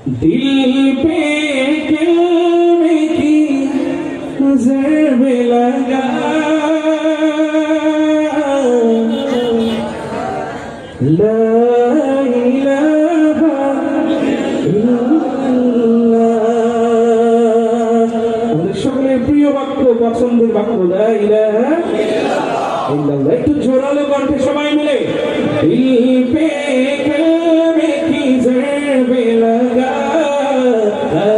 दिल पे कलमे की ज़रब लगा ला इलाहा इल्लाल्लाह। আমাদের সকলের প্রিয় বাক্য, পছন্দের বাক্য লা ইলাহা ইল্লাল্লাহ। একটু জোরালো কণ্ঠে সবাই মিলে দিল পে কলমে কি ज़रब लगा লা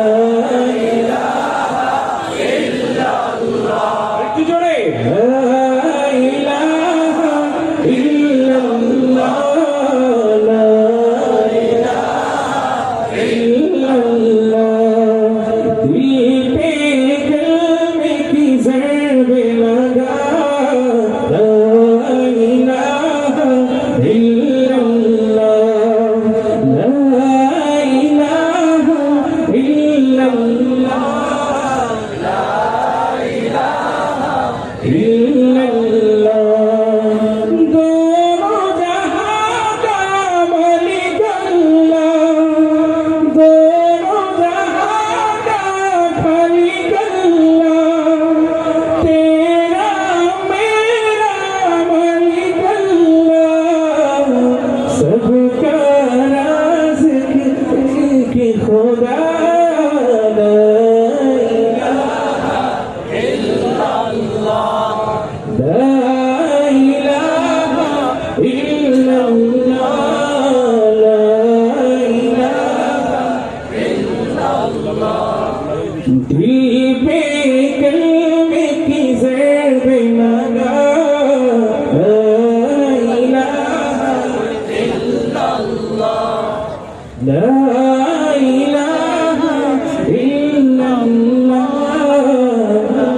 ইলাহা ইল্লাল্লাহ। একটু জোরে লা ইলাহা ইল্লাল্লাহ লা ইলাহা ইল্লাল্লাহ। দিল পে কলমে কি ज़रब लगा ला इलाहा इल्लल्लाह ला इलाहा इल्लल्लाह ला इलाहा इल्लल्लाह। दोनों जहां का मालिक अल्लाह, दोनों जहां का खालिक अल्लाह, तेरा मेरा मालिक अल्लाह, सबका राज़िक़ के खुदा ला इलाहा इल्लल्लाह ला इलाहा इल्लल्लाह ला इलाहा इल्लल्लाह। दिल पे कलमे की ज़रब लगा ला इलाहा इल्लल्लाह ला इलाहा इल्लल्लाह ला